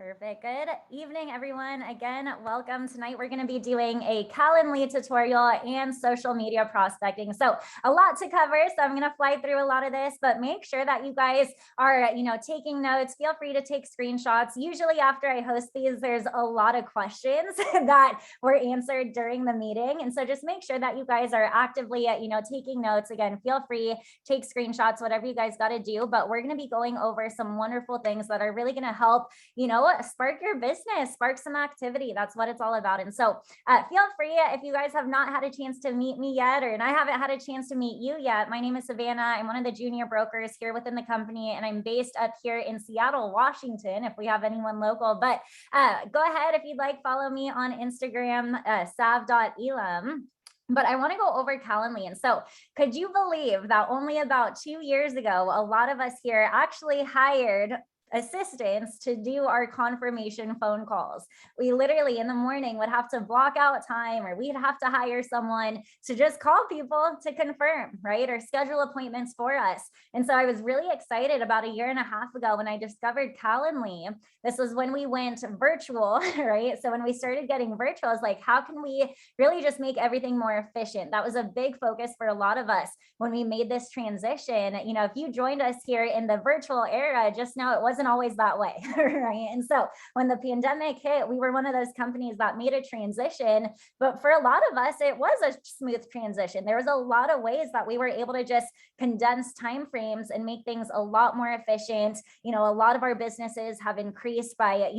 Perfect. Good evening, everyone. Again, welcome. Tonight, we're going to be doing a Calendly tutorial and social media prospecting. So a lot to cover. So I'm going to fly through a lot of this, but make sure that you guys are, taking notes. Feel free to take screenshots. Usually after I host these, there's a lot of questions that were answered during the meeting. And so just make sure that you guys are actively, taking notes. Again, feel free, take screenshots, whatever you guys got to do. But we're going to be going over some wonderful things that are really going to help, spark your business, spark some activity. That's what it's all about. And so feel free, if you guys have not had a chance to meet me yet, and I haven't had a chance to meet you yet, my name is Savannah. I'm one of the junior brokers here within the company, and I'm based up here in Seattle, Washington, if we have anyone local. But go ahead, if you'd like, follow me on Instagram, sav.elam. But I want to go over Calendly. And so could you believe that only about 2 years ago, a lot of us here actually hired assistants to do our confirmation phone calls? We literally in the morning would have to block out time, or we'd have to hire someone to just call people to confirm, right? Or schedule appointments for us. And so I was really excited about a year and a half ago when I discovered Calendly. This was when we went virtual, right? So when we started getting virtual, I was like, how can we really just make everything more efficient? That was a big focus for a lot of us when we made this transition. If you joined us here in the virtual era, just know it wasn't always that way, right? And so when the pandemic hit, we were one of those companies that made a transition, but for a lot of us, it was a smooth transition. There was a lot of ways that we were able to just condense timeframes and make things a lot more efficient. A lot of our businesses have increased by,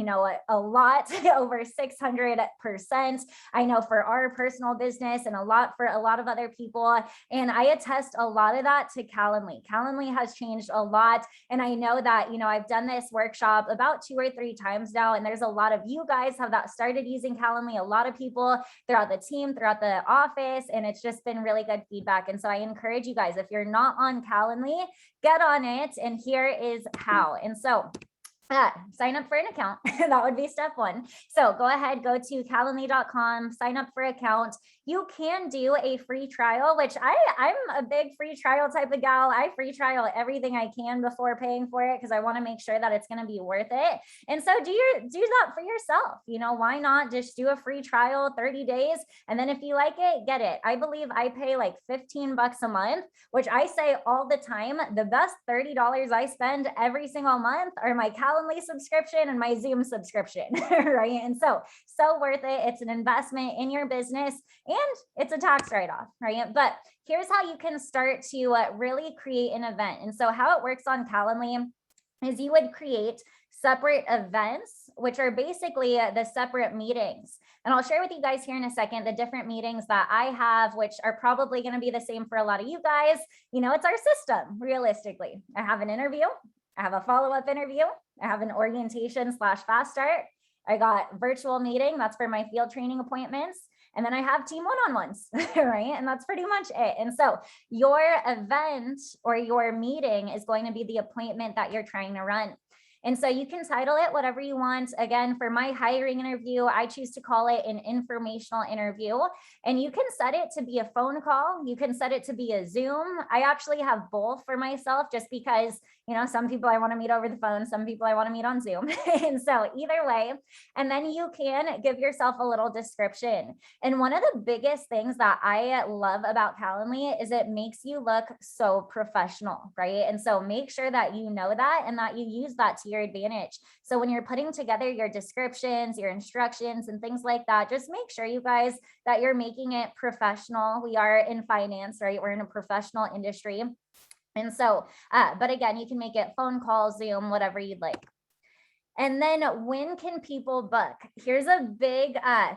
a lot, over 600%. I know for our personal business, and a lot for a lot of other people. And I attest a lot of that to Calendly. Calendly has changed a lot. And I know that, I've done this workshop about 2 or 3 times now, and there's a lot of you guys have that started using Calendly, a lot of people throughout the team, throughout the office, and it's just been really good feedback. And so I encourage you guys, if you're not on Calendly, get on it. And here is how. And so sign up for an account. That would be step 1. So go ahead, go to calendly.com, sign up for an account. You can do a free trial, which I'm a big free trial type of gal. I free trial everything I can before paying for it, because I want to make sure that it's going to be worth it. And so do that for yourself. Why not just do a free trial, 30 days. And then if you like it, get it. I believe I pay like $15 a month, which I say all the time, the best $30 I spend every single month are my Calendly subscription and my Zoom subscription, right? And so worth it. It's an investment in your business, and it's a tax write-off, right? But here's how you can start to really create an event. And so how it works on Calendly is you would create separate events, which are basically the separate meetings. And I'll share with you guys here in a second the different meetings that I have, which are probably going to be the same for a lot of you guys. It's our system, realistically. I have an interview, I have a follow-up interview, I have an orientation/fast start, I got virtual meeting, that's for my field training appointments. And then I have team one-on-ones, right? And that's pretty much it. And so your event or your meeting is going to be the appointment that you're trying to run. And so you can title it whatever you want. Again, for my hiring interview, I choose to call it an informational interview. And you can set it to be a phone call. You can set it to be a Zoom. I actually have both for myself, just because, some people I want to meet over the phone, some people I want to meet on Zoom. And so either way, and then you can give yourself a little description. And one of the biggest things that I love about Calendly is it makes you look so professional, right? And so make sure that you know that and that you use that to your advantage. So when you're putting together your descriptions, your instructions, and things like that, just make sure, you guys, that you're making it professional. We are in finance, right? We're in a professional industry. And so, but again, you can make it phone call, Zoom, whatever you'd like. And then when can people book? Here's a big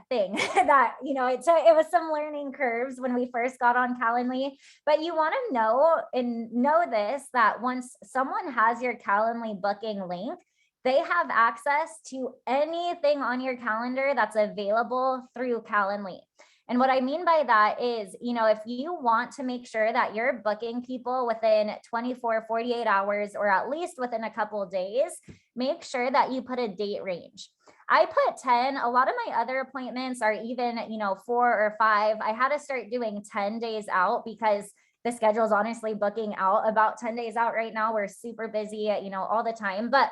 thing that, it was some learning curves when we first got on Calendly, but you want to know this, that once someone has your Calendly booking link, they have access to anything on your calendar that's available through Calendly. And what I mean by that is, if you want to make sure that you're booking people within 24, 48 hours, or at least within a couple of days, make sure that you put a date range. I put 10. A lot of my other appointments are even, 4 or 5. I had to start doing 10 days out because the schedule is honestly booking out about 10 days out right now. We're super busy, all the time. But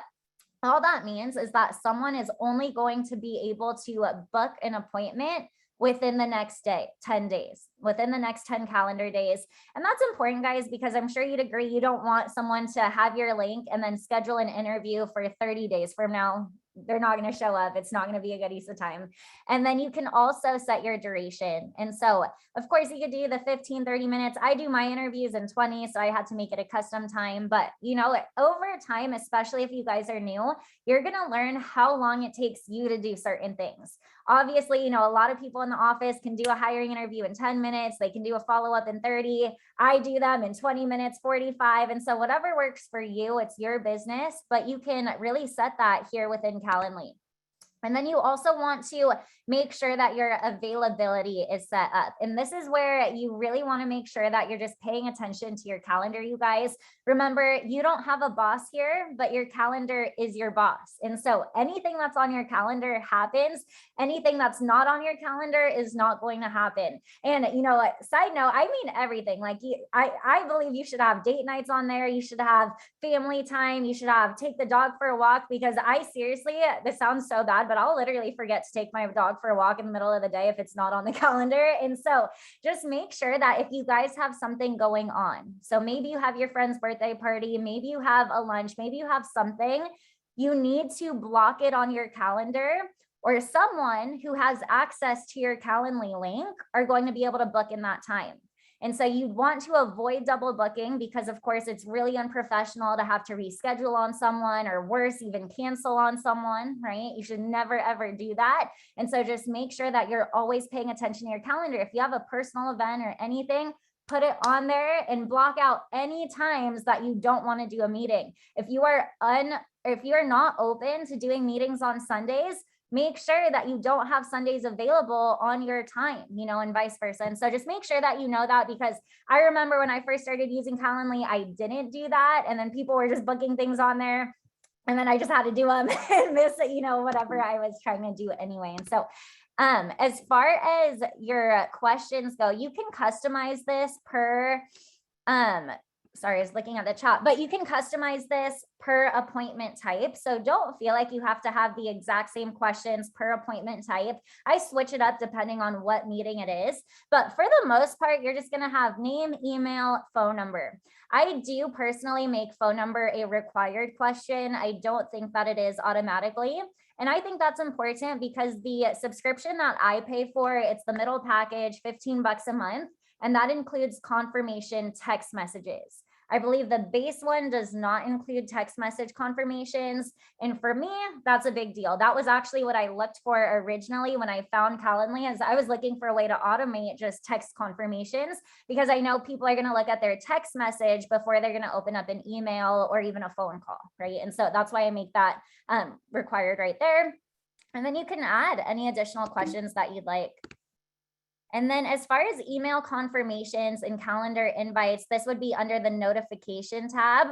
All that means is that someone is only going to be able to book an appointment within the next day, 10 days, within the next 10 calendar days. And that's important, guys, because I'm sure you'd agree, you don't want someone to have your link and then schedule an interview for 30 days from now. They're not going to show up. It's not going to be a good use of time. And then you can also set your duration. And so, of course, you could do the 15, 30 minutes. I do my interviews in 20, so I had to make it a custom time. But, over time, especially if you guys are new, you're going to learn how long it takes you to do certain things. Obviously, a lot of people in the office can do a hiring interview in 10 minutes. They can do a follow-up in 30. I do them in 20 minutes, 45. And so whatever works for you, it's your business, but you can really set that here within Calendly. And then you also want to make sure that your availability is set up. And this is where you really want to make sure that you're just paying attention to your calendar, you guys. Remember, you don't have a boss here, but your calendar is your boss. And so anything that's on your calendar happens. Anything that's not on your calendar is not going to happen. And, side note, I mean everything. Like I believe you should have date nights on there. You should have family time. You should have take the dog for a walk, because I seriously, this sounds so bad, but I'll literally forget to take my dog for a walk in the middle of the day if it's not on the calendar. And so just make sure that if you guys have something going on, so maybe you have your friend's birthday party, maybe you have a lunch, maybe you have something, you need to block it on your calendar, or someone who has access to your Calendly link are going to be able to book in that time. And so you want to avoid double booking, because of course it's really unprofessional to have to reschedule on someone, or worse, even cancel on someone, right? You should never, ever do that. And so just make sure that you're always paying attention to your calendar. If you have a personal event or anything, put it on there and block out any times that you don't want to do a meeting. If you are not open to doing meetings on Sundays, make sure that you don't have Sundays available on your time, and vice versa. And so just make sure that you know that, because I remember when I first started using Calendly, I didn't do that. And then people were just booking things on there. And then I just had to do them and miss it, whatever I was trying to do anyway. And so as far as your questions go, you can customize this per, sorry, I was looking at the chat, but you can customize this per appointment type. So don't feel like you have to have the exact same questions per appointment type. I switch it up depending on what meeting it is. But for the most part, you're just going to have name, email, phone number. I do personally make phone number a required question. I don't think that it is automatically. And I think that's important, because the subscription that I pay for, it's the middle package, $15 a month. And that includes confirmation text messages. I believe the base one does not include text message confirmations. And for me, that's a big deal. That was actually what I looked for originally when I found Calendly, as I was looking for a way to automate just text confirmations, because I know people are going to look at their text message before they're going to open up an email or even a phone call, right? And so that's why I make that required right there. And then you can add any additional questions that you'd like. And then as far as email confirmations and calendar invites, this would be under the notification tab.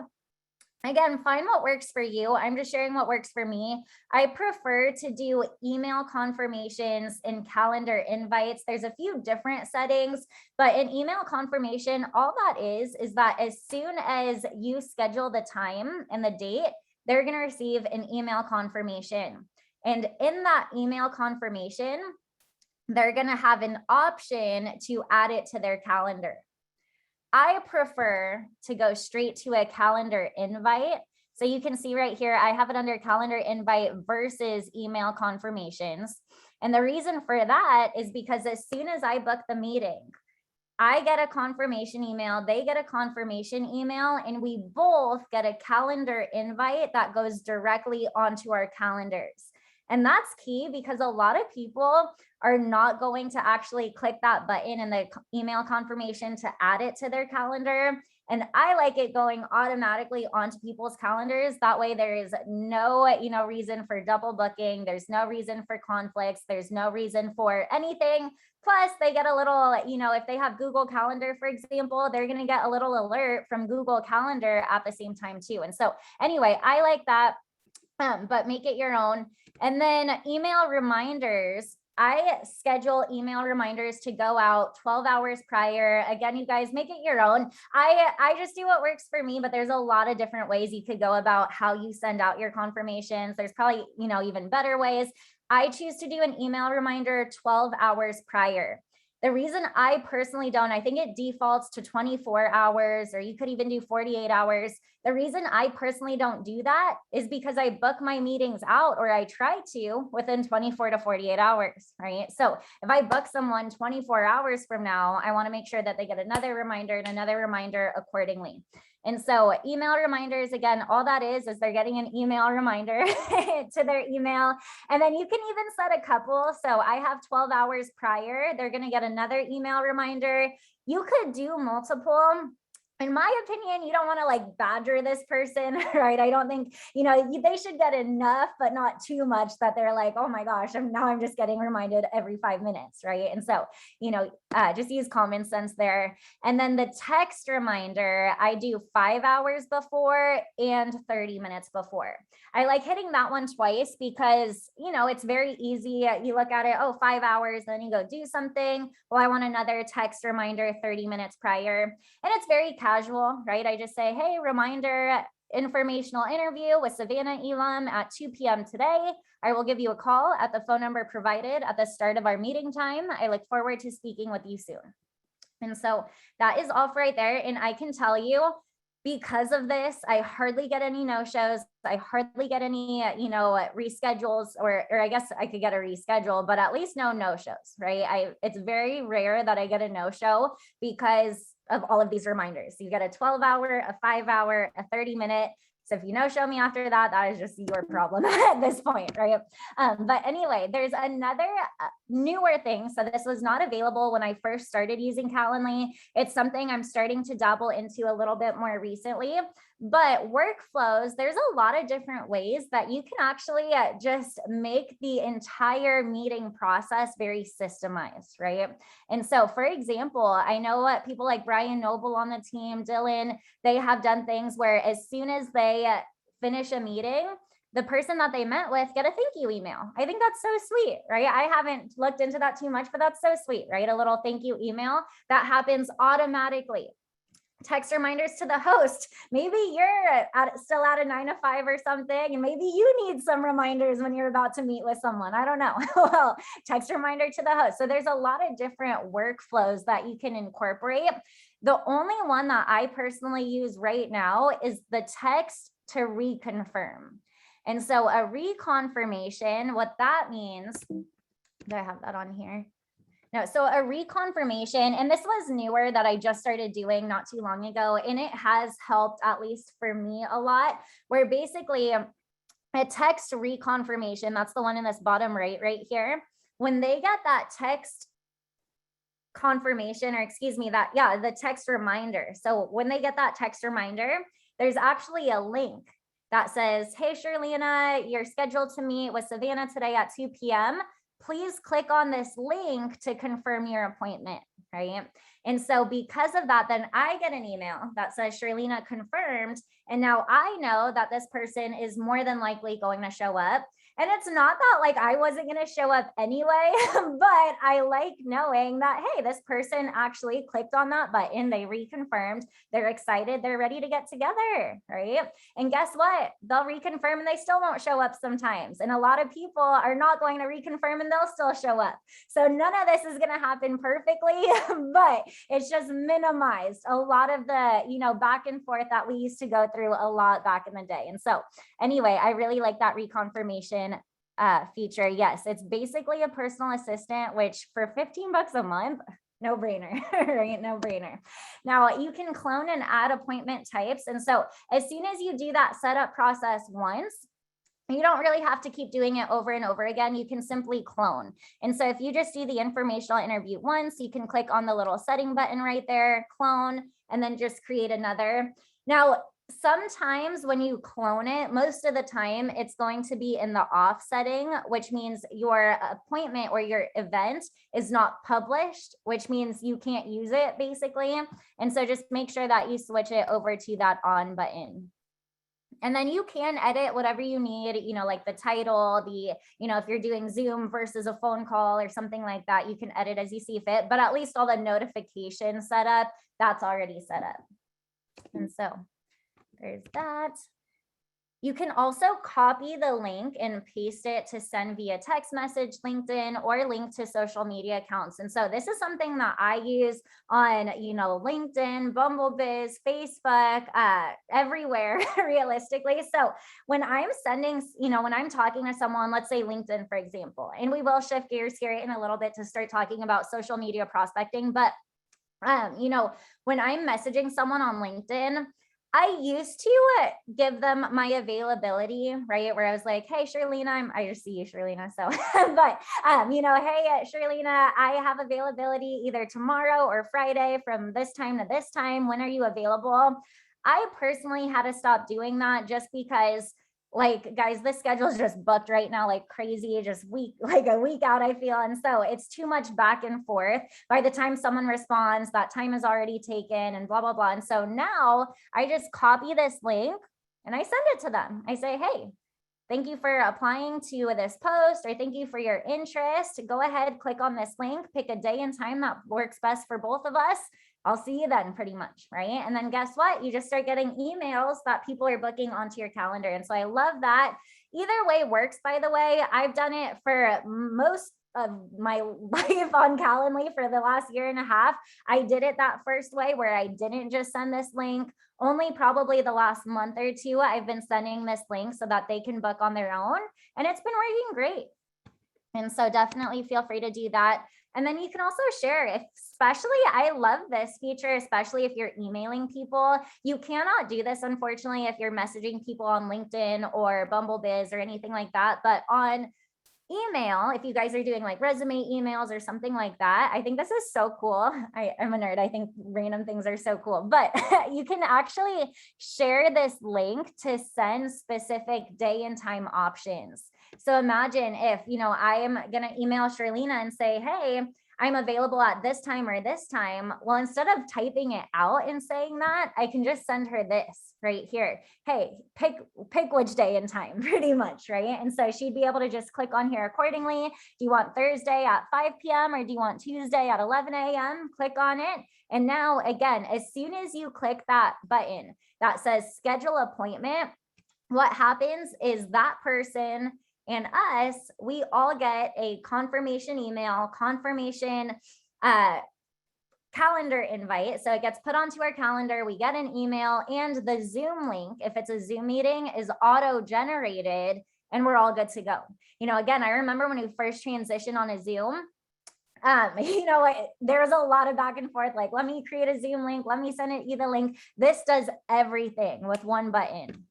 Again, find what works for you. I'm just sharing what works for me. I prefer to do email confirmations and calendar invites. There's a few different settings, but in email confirmation, all that is that as soon as you schedule the time and the date, they're going to receive an email confirmation. And in that email confirmation, they're going to have an option to add it to their calendar. I prefer to go straight to a calendar invite. So you can see right here, I have it under calendar invite versus email confirmations. And the reason for that is because as soon as I book the meeting, I get a confirmation email, they get a confirmation email, and we both get a calendar invite that goes directly onto our calendars. And that's key, because a lot of people are not going to actually click that button in the email confirmation to add it to their calendar. And I like it going automatically onto people's calendars. That way there is no, reason for double booking. There's no reason for conflicts. There's no reason for anything. Plus they get a little, if they have Google Calendar, for example, they're going to get a little alert from Google Calendar at the same time too. And so anyway, I like that. But make it your own. And then email reminders. I schedule email reminders to go out 12 hours prior. Again, you guys make it your own. I just do what works for me, but there's a lot of different ways you could go about how you send out your confirmations. There's probably, even better ways. I choose to do an email reminder 12 hours prior. The reason I personally don't, I think it defaults to 24 hours, or you could even do 48 hours. The reason I personally don't do that is because I book my meetings out, or I try to, within 24 to 48 hours, right? So if I book someone 24 hours from now, I want to make sure that they get another reminder and another reminder accordingly. And so email reminders, again, all that is they're getting an email reminder to their email. And then you can even set a couple. So I have 12 hours prior, they're going to get another email reminder. You could do multiple. In my opinion, you don't want to like badger this person, right? I don't think, they should get enough, but not too much that they're like, oh my gosh, I'm just getting reminded every 5 minutes, right? And so, just use common sense there. And then the text reminder, I do 5 hours before and 30 minutes before. I like hitting that one twice because, it's very easy. You look at it, 5 hours, then you go do something. Well, I want another text reminder 30 minutes prior. And it's very casual, right? I just say, hey, reminder, informational interview with Savannah Elam at 2 p.m. today. I will give you a call at the phone number provided at the start of our meeting time. I look forward to speaking with you soon. And so that is off right there. And I can tell you, because of this, I hardly get any no-shows. I hardly get any, reschedules, or I guess I could get a reschedule, but at least no-shows, right? It's very rare that I get a no-show because of all of these reminders. You get a 12-hour, a 5-hour, a 30-minute. So if you no-show me after that, that is just your problem at this point, right? But anyway, there's another newer thing. So this was not available when I first started using Calendly. It's something I'm starting to dabble into a little bit more recently. But workflows, there's a lot of different ways that you can actually just make the entire meeting process very systemized, right? And so, for example, I know what people like Brian Noble on the team, Dylan, they have done things where as soon as they finish a meeting, the person that they met with get a thank you email. I think that's so sweet, right? I haven't looked into that too much, but that's so sweet, right? A little thank you email that happens automatically. Text reminders to the host. Maybe you're still at a 9 to 5 or something, and maybe you need some reminders when you're about to meet with someone. I don't know. Well, text reminder to the host. So there's a lot of different workflows that you can incorporate. The only one that I personally use right now is the text to reconfirm. And so a reconfirmation, what that means, do I have that on here? No, so a reconfirmation, and this was newer that I just started doing not too long ago, and it has helped, at least for me, a lot, where basically a text reconfirmation, that's the one in this bottom right here, when they get that text confirmation, or excuse me, the text reminder. So when they get that text reminder, there's actually a link that says, hey, Shirlena, you're scheduled to meet with Savannah today at 2 p.m. Please click on this link to confirm your appointment, right? And so because of that, then I get an email that says Shirlena confirmed. And now I know that this person is more than likely going to show up. And it's not that like I wasn't going to show up anyway, but I like knowing that, hey, this person actually clicked on that button. They reconfirmed. They're excited. They're ready to get together, right? And guess what? They'll reconfirm and they still won't show up sometimes. And a lot of people are not going to reconfirm and they'll still show up. So none of this is going to happen perfectly, but it's just minimized a lot of the, back and forth that we used to go through a lot back in the day. And so anyway, I really like that reconfirmation feature. Yes, it's basically a personal assistant, which for $15 a month, no brainer, right? No brainer. Now you can clone and add appointment types. And so as soon as you do that setup process once, you don't really have to keep doing it over and over again. You can simply clone. And so if you just do the informational interview once, you can click on the little setting button right there, clone, and then just create another. Now, sometimes when you clone it, most of the time it's going to be in the off setting, which means your appointment or your event is not published, which means you can't use it basically. And so just make sure that you switch it over to that on button. And then you can edit whatever you need, like the title, if you're doing Zoom versus a phone call or something like that, you can edit as you see fit, but at least all the notification setup, that's already set up. And so there's that. You can also copy the link and paste it to send via text message, LinkedIn, or link to social media accounts. And so this is something that I use on, LinkedIn, BumbleBiz, Facebook, everywhere realistically. So when I'm sending, when I'm talking to someone, let's say LinkedIn, for example, and we will shift gears here in a little bit to start talking about social media prospecting. But, when I'm messaging someone on LinkedIn, I used to give them my availability, right? Where I was like, hey, Shirlena, I just see you, Shirlena. So, but, hey, Shirlena, I have availability either tomorrow or Friday from this time to this time. When are you available? I personally had to stop doing that just because, like, guys, this schedule is just booked right now, like crazy, just a week out, I feel. And so it's too much back and forth. By the time someone responds, that time is already taken and blah, blah, blah. And so now I just copy this link and I send it to them. I say, hey, thank you for applying to this post, or thank you for your interest. Go ahead, click on this link, pick a day and time that works best for both of us. I'll see you then, pretty much, right? And then guess what? You just start getting emails that people are booking onto your calendar. And so I love that. Either way works, by the way. I've done it for most of my life on Calendly for the last year and a half. I did it that first way where I didn't just send this link. Only probably the last month or two, I've been sending this link so that they can book on their own. And it's been working great. And so definitely feel free to do that. And then you can also share, especially, I love this feature, especially if you're emailing people. You cannot do this, unfortunately, if you're messaging people on LinkedIn or BumbleBiz or anything like that. But on email, if you guys are doing like resume emails or something like that, I think this is so cool. I'm a nerd. I think random things are so cool, but you can actually share this link to send specific day and time options. So imagine if, I am going to email Shirlena and say, hey, I'm available at this time or this time. Well, instead of typing it out and saying that, I can just send her this right here. Hey, pick which day and time, pretty much, right? And so she'd be able to just click on here accordingly. Do you want Thursday at 5 p.m. or do you want Tuesday at 11 a.m.? Click on it. And now, again, as soon as you click that button that says schedule appointment, what happens is that person and us, we all get a confirmation email, confirmation calendar invite. So it gets put onto our calendar. We get an email, and the Zoom link, if it's a Zoom meeting, is auto-generated, and we're all good to go. Again, I remember when we first transitioned on a Zoom, there's a lot of back and forth, like, let me create a Zoom link, let me send it you the link. This does everything with one button.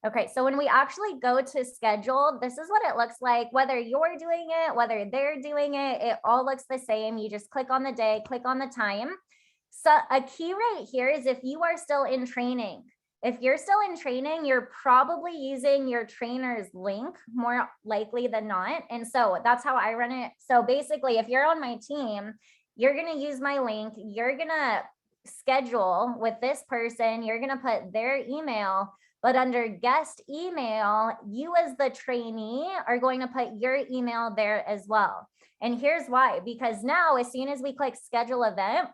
Okay, so when we actually go to schedule, this is what it looks like. Whether you're doing it, whether they're doing it, it all looks the same. You just click on the day, click on the time. So a key right here is if you are still in training. If you're still in training, you're probably using your trainer's link more likely than not. And so that's how I run it. So basically, if you're on my team, you're going to use my link. You're going to schedule with this person. You're going to put their email. But under guest email, you as the trainee are going to put your email there as well. And here's why, because now as soon as we click schedule event,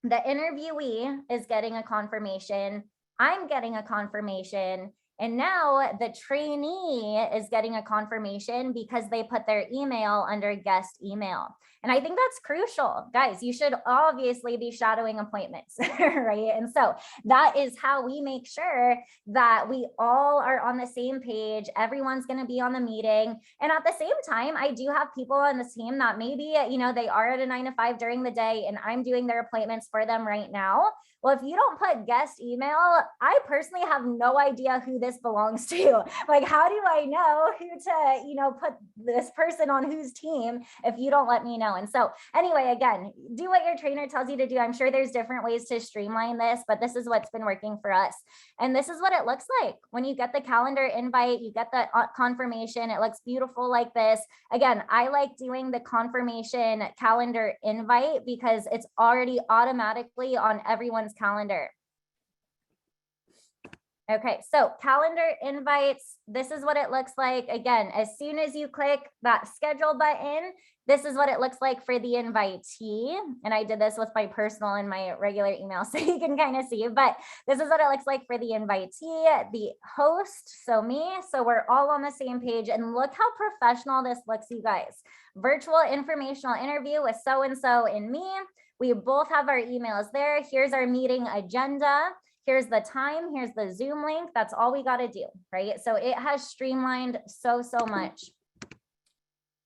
the interviewee is getting a confirmation. I'm getting a confirmation. And now the trainee is getting a confirmation because they put their email under guest email. And I think that's crucial. Guys, you should obviously be shadowing appointments, right? And so that is how we make sure that we all are on the same page. Everyone's going to be on the meeting. And at the same time, I do have people on the team that maybe, they are at a 9 to 5 during the day and I'm doing their appointments for them right now. Well, if you don't put guest email, I personally have no idea who this belongs to. Like, how do I know who to, put this person on whose team if you don't let me know? And so anyway, again, do what your trainer tells you to do. I'm sure there's different ways to streamline this, but this is what's been working for us. And this is what it looks like. When you get the calendar invite, you get the confirmation. It looks beautiful like this. Again, I like doing the confirmation calendar invite because it's already automatically on everyone's calendar. Okay, so calendar invites, this is what it looks like. Again, as soon as you click that schedule button, this is what it looks like for the invitee. And I did this with my personal and my regular email, so you can kind of see, but this is what it looks like for the invitee, the host, so me. So we're all on the same page, and look how professional this looks, you guys. Virtual informational interview with so-and-so and me. We both have our emails there. Here's our meeting agenda. Here's the time, here's the Zoom link. That's all we got to do, right? So it has streamlined so much.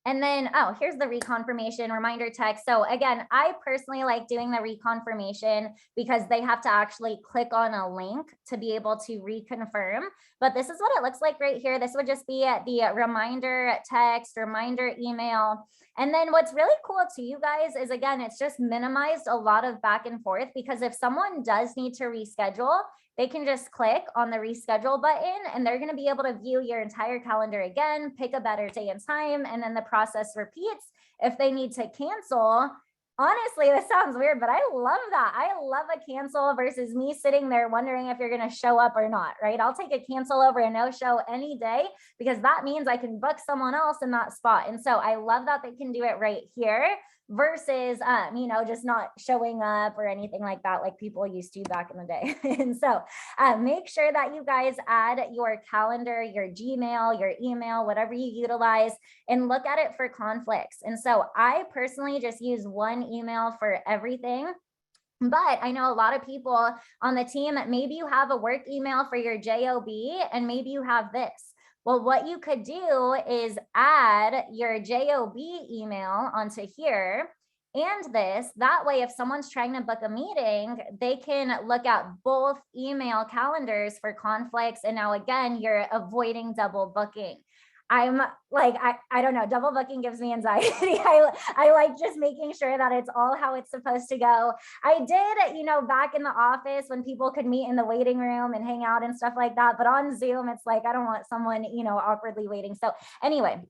And then, oh, here's the reconfirmation reminder text. So again, I personally like doing the reconfirmation because they have to actually click on a link to be able to reconfirm. But this is what it looks like right here. This would just be the reminder text, reminder email. And then what's really cool to you guys is, again, it's just minimized a lot of back and forth, because if someone does need to reschedule, they can just click on the reschedule button and they're going to be able to view your entire calendar again, pick a better day and time, and then the process repeats. If they need to cancel, honestly, this sounds weird, but I love that. I love a cancel versus me sitting there wondering if you're going to show up or not, right? I'll take a cancel over a no-show any day, because that means I can book someone else in that spot. And so I love that they can do it right here versus, just not showing up or anything like that, like people used to back in the day. And so make sure that you guys add your calendar, your Gmail, your email, whatever you utilize, and look at it for conflicts. And so I personally just use one email for everything. But I know a lot of people on the team, maybe you have a work email for your JOB and maybe you have this. Well, what you could do is add your JOB email onto here and this. That way, if someone's trying to book a meeting, they can look at both email calendars for conflicts. And now again, you're avoiding double booking. I'm like, I don't know, double booking gives me anxiety. I like just making sure that it's all how it's supposed to go. I did, back in the office when people could meet in the waiting room and hang out and stuff like that. But on Zoom, it's like, I don't want someone, awkwardly waiting. So anyway,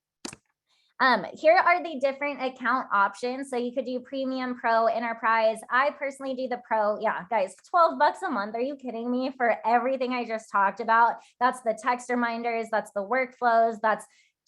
here are the different account options. So you could do premium, pro, enterprise. I personally do the pro. Yeah, guys, $12 a month. Are you kidding me? For everything I just talked about. That's the text reminders. That's the workflows. That's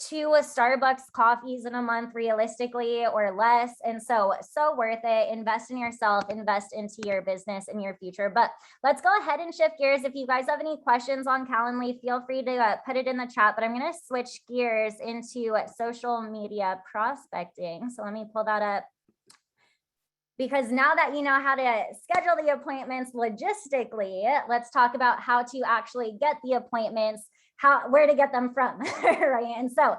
2 Starbucks coffees in a month, realistically, or less. And so worth it. Invest in yourself, invest into your business and your future. But let's go ahead and shift gears. If you guys have any questions on Calendly, feel free to put it in the chat, but I'm going to switch gears into social media prospecting. So let me pull that up. Because now that you know how to schedule the appointments logistically, let's talk about how to actually get the appointments, where to get them from, right? And so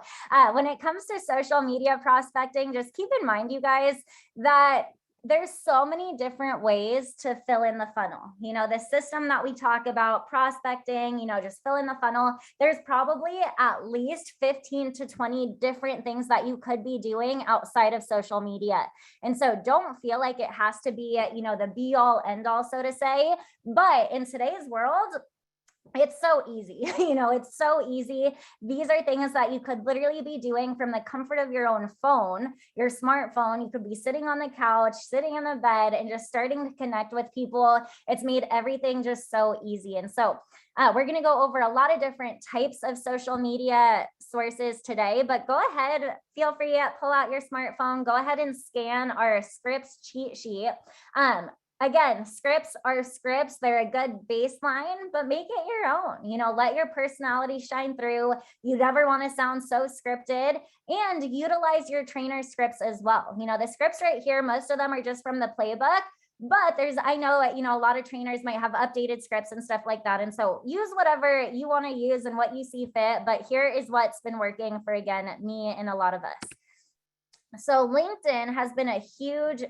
when it comes to social media prospecting, just keep in mind, you guys, that there's so many different ways to fill in the funnel. The system that we talk about prospecting, just fill in the funnel. There's probably at least 15 to 20 different things that you could be doing outside of social media. And so don't feel like it has to be, the be all end all, so to say. But in today's world, it's so easy, it's so easy. These are things that you could literally be doing from the comfort of your own phone, your smartphone. You could be sitting on the couch, sitting in the bed, and just starting to connect with people. It's made everything just so easy. And so we're going to go over a lot of different types of social media sources today, but go ahead, feel free to pull out your smartphone, go ahead and scan our scripts cheat sheet. Again, scripts are scripts. They're a good baseline, but make it your own. Let your personality shine through. You never want to sound so scripted, and utilize your trainer scripts as well. The scripts right here, most of them are just from the playbook, but I know a lot of trainers might have updated scripts and stuff like that. And so use whatever you want to use and what you see fit. But here is what's been working for, again, me and a lot of us. So LinkedIn has been a huge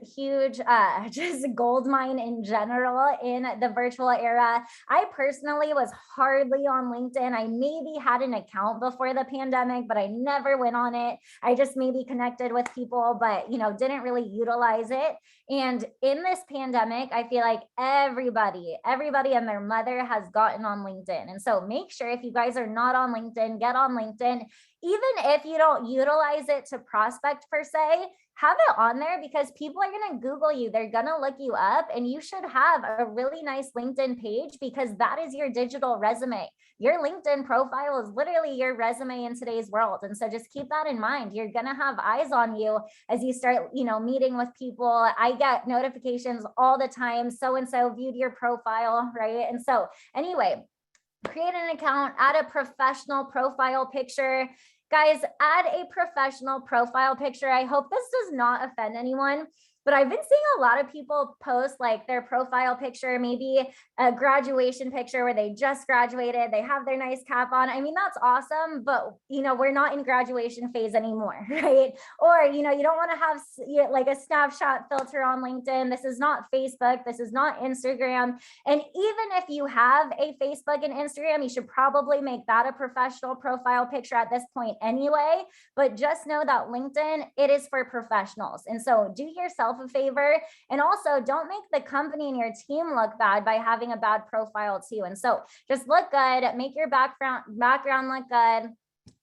just gold mine in general in the virtual era. I personally was hardly on LinkedIn. I maybe had an account before the pandemic, but I never went on it. I just maybe connected with people, but didn't really utilize it. And in this pandemic, I feel like everybody and their mother has gotten on LinkedIn. And so make sure, if you guys are not on LinkedIn, get on LinkedIn. Even if you don't utilize it to prospect per se, have it on there because people are going to Google you. They're going to look you up, and you should have a really nice LinkedIn page because that is your digital resume. Your LinkedIn profile is literally your resume in today's world. And so just keep that in mind. You're going to have eyes on you as you start, meeting with people. I get notifications all the time. So-and-so viewed your profile, right? And so anyway, create an account, add a professional profile picture. Guys, add a professional profile picture. I hope this does not offend anyone, but I've been seeing a lot of people post like their profile picture, maybe a graduation picture where they just graduated, they have their nice cap on. I mean, that's awesome, but we're not in graduation phase anymore, right? Or, you don't want to have like a snapshot filter on LinkedIn. This is not Facebook. This is not Instagram. And even if you have a Facebook and Instagram, you should probably make that a professional profile picture at this point anyway. But just know that LinkedIn, it is for professionals. And so do yourself a favor, and also don't make the company and your team look bad by having a bad profile too. And so just look good, make your background look good.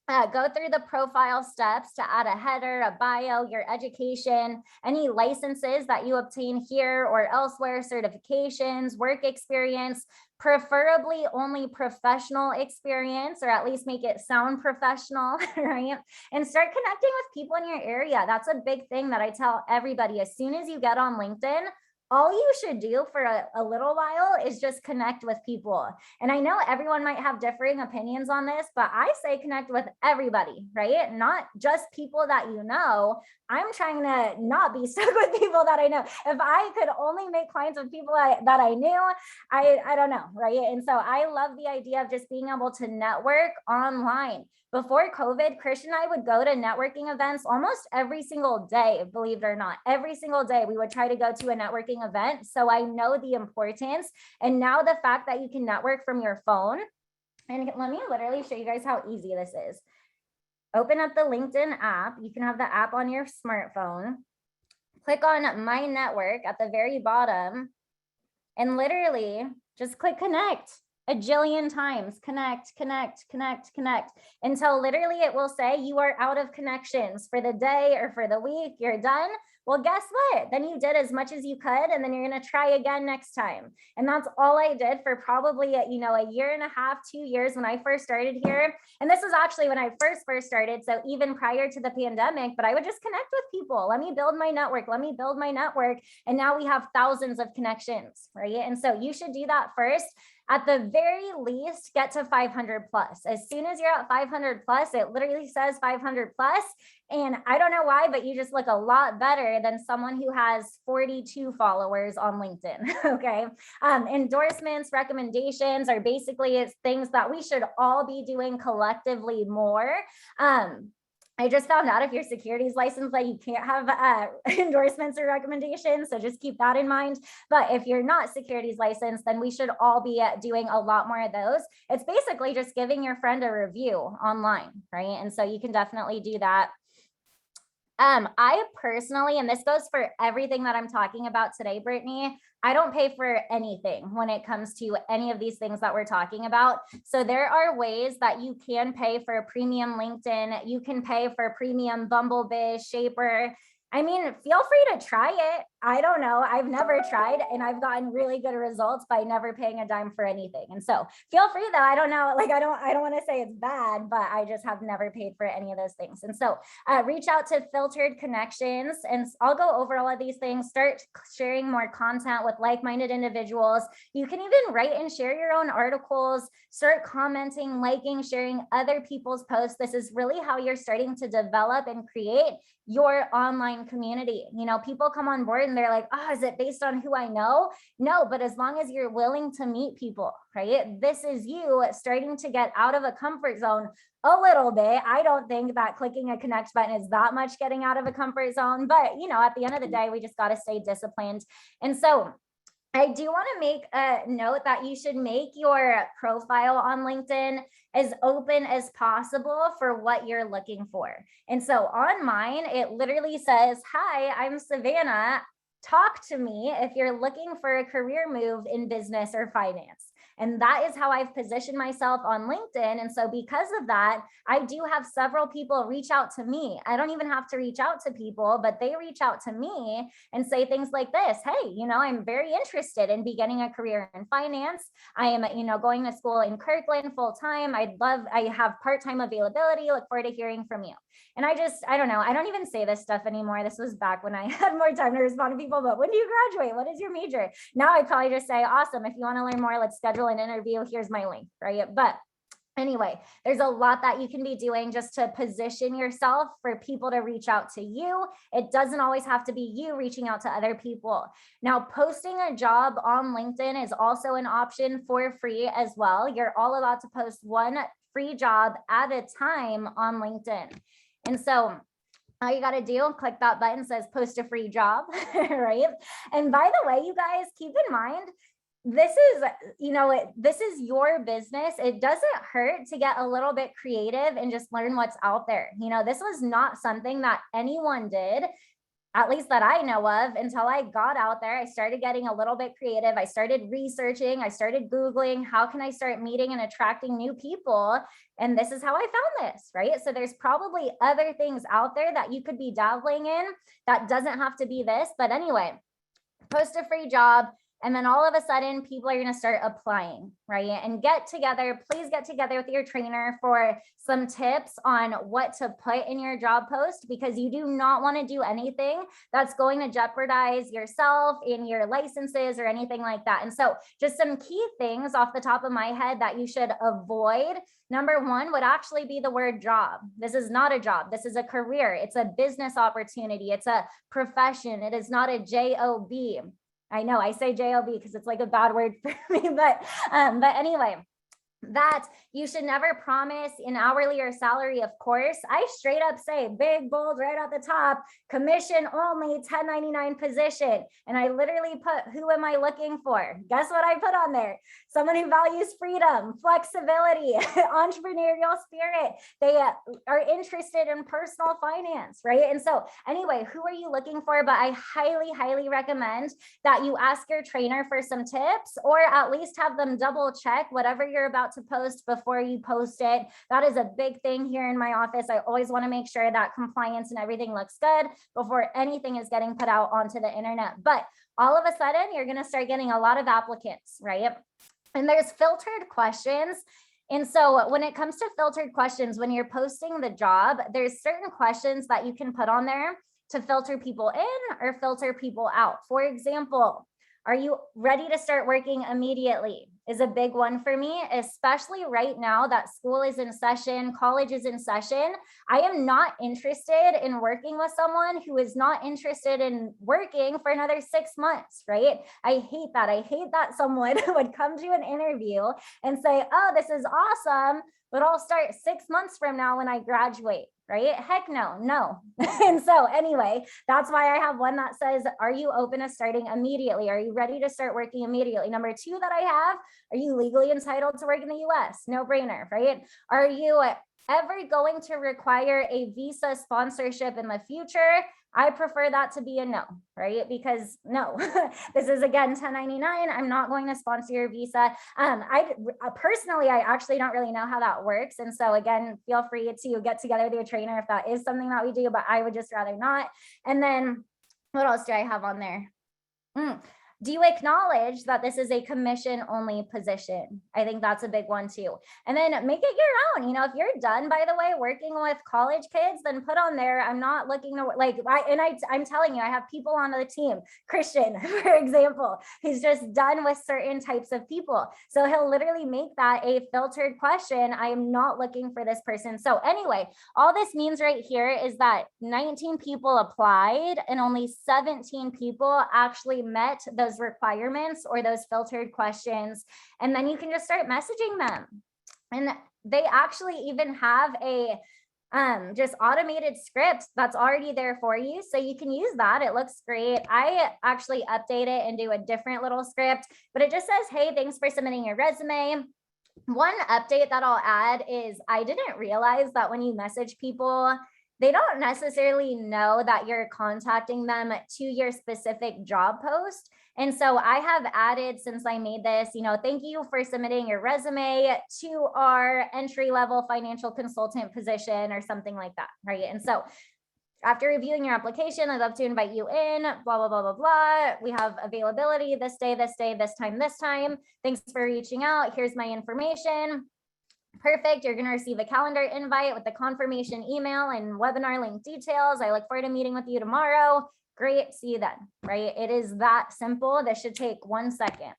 Go through the profile steps to add a header, a bio, your education, any licenses that you obtain here or elsewhere, certifications, work experience, preferably only professional experience, or at least make it sound professional, right? And start connecting with people in your area. That's a big thing that I tell everybody. As soon as you get on LinkedIn, all you should do for a little while is just connect with people. And I know everyone might have differing opinions on this, but I say connect with everybody, right? Not just people that you know. I'm trying to not be stuck with people that I know. If I could only make clients with people that I knew, I don't know, right? And so I love the idea of just being able to network online. Before COVID, Christian and I would go to networking events almost every single day, believe it or not. Every single day we would try to go to a networking event. So I know the importance. And now the fact that you can network from your phone, and let me literally show you guys how easy this is. Open up the LinkedIn app. You can have the app on your smartphone. Click on My Network at the very bottom, and literally just click connect a jillion times. Connect, until literally it will say you are out of connections for the day or for the week. You're done. Well, guess what? Then you did as much as you could, and then you're going to try again next time. And that's all I did for probably, a year and a half, 2 years when I first started here. And this is actually when I first started. So even prior to the pandemic, but I would just connect with people. Let me build my network. And now we have thousands of connections, right? And so you should do that first. At the very least, get to 500 plus. As soon as you're at 500 plus, it literally says 500 plus. And I don't know why, but you just look a lot better than someone who has 42 followers on LinkedIn. Okay. Endorsements, recommendations are basically things that we should all be doing collectively more. I just found out if you're securities licensed that you can't have endorsements or recommendations. So just keep that in mind. But if you're not securities licensed, then we should all be doing a lot more of those. It's basically just giving your friend a review online, right? And so you can definitely do that. I personally, and this goes for everything that I'm talking about today, Brittany, I don't pay for anything when it comes to any of these things that we're talking about. So there are ways that you can pay for a premium LinkedIn. You can pay for a premium Bumblebee, Shaper. I mean, feel free to try it. I don't know. I've never tried, and I've gotten really good results by never paying a dime for anything. And so feel free though. I don't know. Like, I don't want to say it's bad, but I just have never paid for any of those things. And so reach out to filtered connections, and I'll go over all of these things. Start sharing more content with like-minded individuals. You can even write and share your own articles, start commenting, liking, sharing other people's posts. This is really how you're starting to develop and create your online community. People come on board and they're like, oh, is it based on who I know? No, but as long as you're willing to meet people, right? This is you starting to get out of a comfort zone a little bit. I don't think that clicking a connect button is that much getting out of a comfort zone, but at the end of the day, we just got to stay disciplined. And so I do want to make a note that you should make your profile on LinkedIn as open as possible for what you're looking for. And so on mine, it literally says, hi, I'm Savannah. Talk to me if you're looking for a career move in business or finance. And that is how I've positioned myself on LinkedIn. And so because of that, I do have several people reach out to me. I don't even have to reach out to people, but they reach out to me and say things like this. Hey, I'm very interested in beginning a career in finance. I am, going to school in Kirkland full time. I have part-time availability. Look forward to hearing from you. And I don't know. I don't even say this stuff anymore. This was back when I had more time to respond to people, but when do you graduate? What is your major? Now I probably just say, awesome. If you want to learn more, let's schedule an interview. Here's my link, right? But anyway, there's a lot that you can be doing just to position yourself for people to reach out to you. It doesn't always have to be you reaching out to other people. Now, posting a job on LinkedIn is also an option for free as well. You're all about to post one free job at a time on LinkedIn. And so all you got to do, click that button that says post a free job, right? And by the way, you guys, keep in mind, this is your business. It doesn't hurt to get a little bit creative and just learn what's out there. This was not something that anyone did, at least that I know of, until I got out there. I started getting a little bit creative. I started researching. I started Googling, how can I start meeting and attracting new people? And this is how I found this, right? So there's probably other things out there that you could be dabbling in that doesn't have to be this. But anyway, post a free job. And then all of a sudden, people are going to start applying, right? And please get together with your trainer for some tips on what to put in your job post, because you do not want to do anything that's going to jeopardize yourself in your licenses or anything like that. And so just some key things off the top of my head that you should avoid. Number one would actually be the word job. This is not a job. This is a career. It's a business opportunity. It's a profession. It is not a job. I know I say job because it's like a bad word for me, but anyway, that you should never promise an hourly or salary. Of course, I straight up say big, bold, right at the top, commission only, 1099 position. And I literally put, who am I looking for? Guess what I put on there? Someone who values freedom, flexibility, entrepreneurial spirit. They are interested in personal finance, right? And so anyway, who are you looking for? But I highly, highly recommend that you ask your trainer for some tips, or at least have them double check whatever you're about to post before you post it. That is a big thing here in my office. I always want to make sure that compliance and everything looks good before anything is getting put out onto the internet. But all of a sudden, you're going to start getting a lot of applicants, right? And there's filtered questions. And so when it comes to filtered questions, when you're posting the job, there's certain questions that you can put on there to filter people in or filter people out. For example, are you ready to start working immediately? Is a big one for me, especially right now that school is in session, college is in session. I am not interested in working with someone who is not interested in working for another 6 months, right? I hate that. I hate that someone would come to an interview and say, oh, this is awesome, but I'll start 6 months from now when I graduate. Right? Heck no. And so anyway, that's why I have one that says, are you open to starting immediately? Are you ready to start working immediately? Number two that I have, are you legally entitled to work in the US? No brainer, right? Are you ever going to require a visa sponsorship in the future? I prefer that to be a no, right? Because no, this is again 1099. I'm not going to sponsor your visa. I personally, I actually don't really know how that works. And so again, feel free to get together with your trainer if that is something that we do, but I would just rather not. And then what else do I have on there? Do you acknowledge that this is a commission only position? I think that's a big one too. And then make it your own. If you're done, by the way, working with college kids, then put on there, I'm not looking to I'm telling you, I have people on the team, Christian, for example, he's just done with certain types of people. So he'll literally make that a filtered question. I am not looking for this person. So anyway, all this means right here is that 19 people applied and only 17 people actually met those requirements or those filtered questions. And then you can just start messaging them. And they actually even have a just automated script that's already there for you. So you can use that. It looks great. I actually update it and do a different little script, but it just says, hey, thanks for submitting your resume. One update that I'll add is I didn't realize that when you message people, they don't necessarily know that you're contacting them to your specific job post. And so I have added, since I made this, thank you for submitting your resume to our entry-level financial consultant position or something like that, right? And so after reviewing your application, I'd love to invite you in, blah, blah, blah, blah, blah. We have availability this day, this time, this time. Thanks for reaching out. Here's my information. Perfect. You're going to receive a calendar invite with the confirmation email and webinar link details. I look forward to meeting with you tomorrow. Great. See you then, right? It is that simple. This should take 1 second.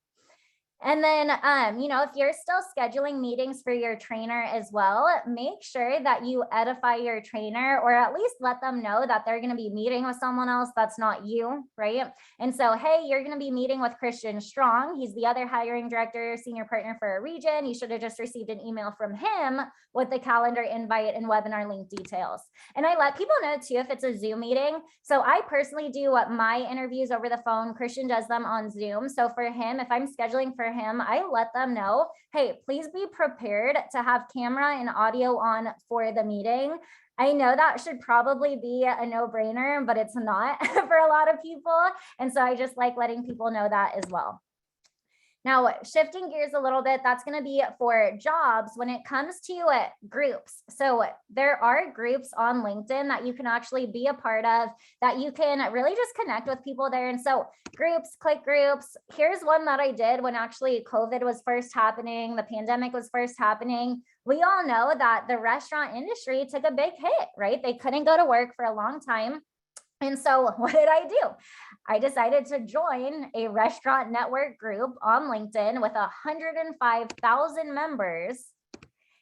And then, if you're still scheduling meetings for your trainer as well, make sure that you edify your trainer, or at least let them know that they're going to be meeting with someone else that's not you, right? And so, hey, you're going to be meeting with Christian Strong. He's the other hiring director, senior partner for a region. You should have just received an email from him with the calendar invite and webinar link details. And I let people know too if it's a Zoom meeting. So I personally do my interviews over the phone. Christian does them on Zoom. So for him, if I'm scheduling for him, I let them know, hey, please be prepared to have camera and audio on for the meeting. I know that should probably be a no-brainer, but it's not for a lot of people. And so I just like letting people know that as well. Now, shifting gears a little bit, that's going to be for jobs when it comes to groups. So there are groups on LinkedIn that you can actually be a part of, that you can really just connect with people there. And so groups, click groups. Here's one that I did when actually COVID was first happening, the pandemic was first happening. We all know that the restaurant industry took a big hit, right? They couldn't go to work for a long time. And so what did I do? I decided to join a restaurant network group on LinkedIn with 105,000 members.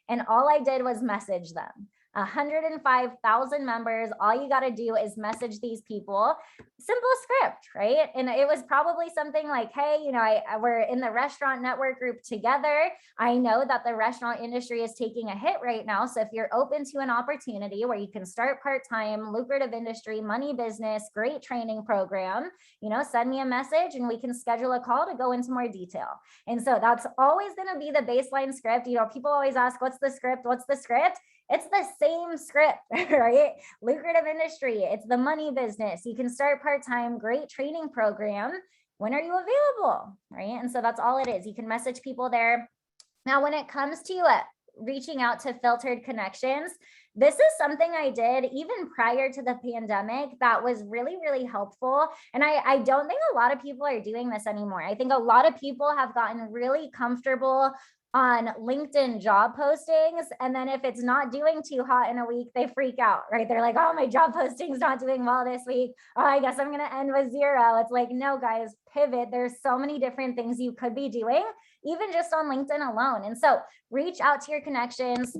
And all I did was message them. 105,000 members. All you got to do is message these people. Simple script, right? And it was probably something like, hey, we're in the restaurant network group together. I know that the restaurant industry is taking a hit right now. So if you're open to an opportunity where you can start part-time, lucrative industry, money business, great training program, send me a message and we can schedule a call to go into more detail. And so that's always going to be the baseline script. People always ask, what's the script? What's the script? It's the same script, right? Lucrative industry. It's the money business. You can start part-time, great training program. When are you available, right? And so that's all it is. You can message people there. Now, when it comes to reaching out to filtered connections, this is something I did even prior to the pandemic that was really, really helpful. And I don't think a lot of people are doing this anymore. I think a lot of people have gotten really comfortable on LinkedIn job postings. And then if it's not doing too hot in a week, they freak out, right? They're like, oh, my job posting's not doing well this week. Oh, I guess I'm going to end with 0. It's like, no, guys, pivot. There's so many different things you could be doing, even just on LinkedIn alone. And so reach out to your connections.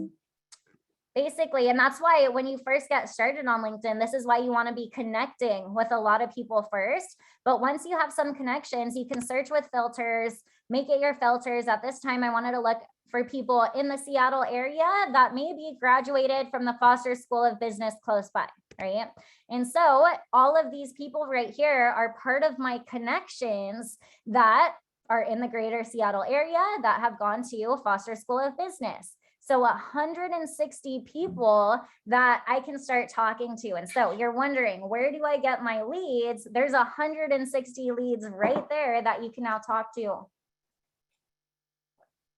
Basically, and that's why when you first get started on LinkedIn, this is why you want to be connecting with a lot of people first. But once you have some connections, you can search with filters, make it your filters. At this time, I wanted to look for people in the Seattle area that maybe graduated from the Foster School of Business close by, right? And so all of these people right here are part of my connections that are in the greater Seattle area that have gone to Foster School of Business. So 160 people that I can start talking to. And so you're wondering, where do I get my leads? There's 160 leads right there that you can now talk to.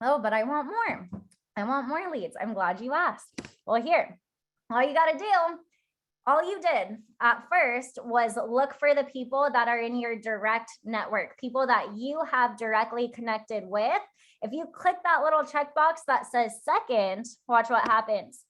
Oh, but I want more. I want more leads. I'm glad you asked. Well, here, all you got to do, all you did at first was look for the people that are in your direct network, people that you have directly connected with. If you click that little checkbox that says second, watch what happens.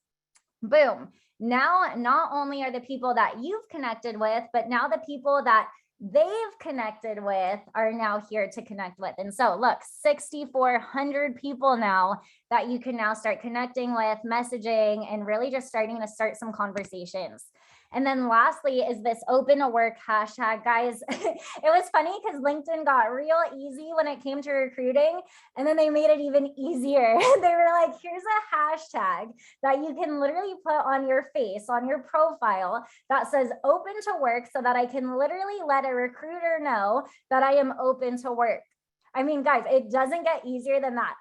Boom. Now, not only are the people that you've connected with, but now the people that they've connected with are now here to connect with. And so look, 6,400 people now that you can now start connecting with, messaging, and really just starting to start some conversations. And then lastly is this open to work hashtag. Guys, it was funny because LinkedIn got real easy when it came to recruiting, and then they made it even easier. They were like, here's a hashtag that you can literally put on your face, on your profile that says open to work, so that I can literally let a recruiter know that I am open to work. I mean, guys, it doesn't get easier than that.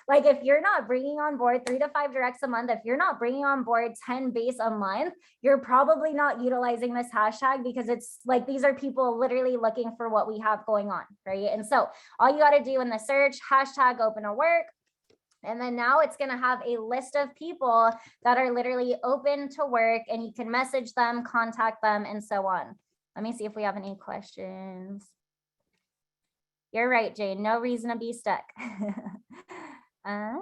Like, if you're not bringing on board 3 to 5 directs a month, if you're not bringing on board 10 base a month, you're probably not utilizing this hashtag, because it's like, these are people literally looking for what we have going on, right? And so all you got to do in the search, hashtag open to work. And then now it's going to have a list of people that are literally open to work, and you can message them, contact them, and so on. Let me see if we have any questions. You're right, Jane. No reason to be stuck. My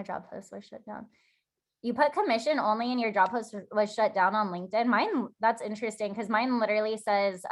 job post was shut down. You put commission only and your job post was shut down on LinkedIn. Mine, that's interesting, because mine literally says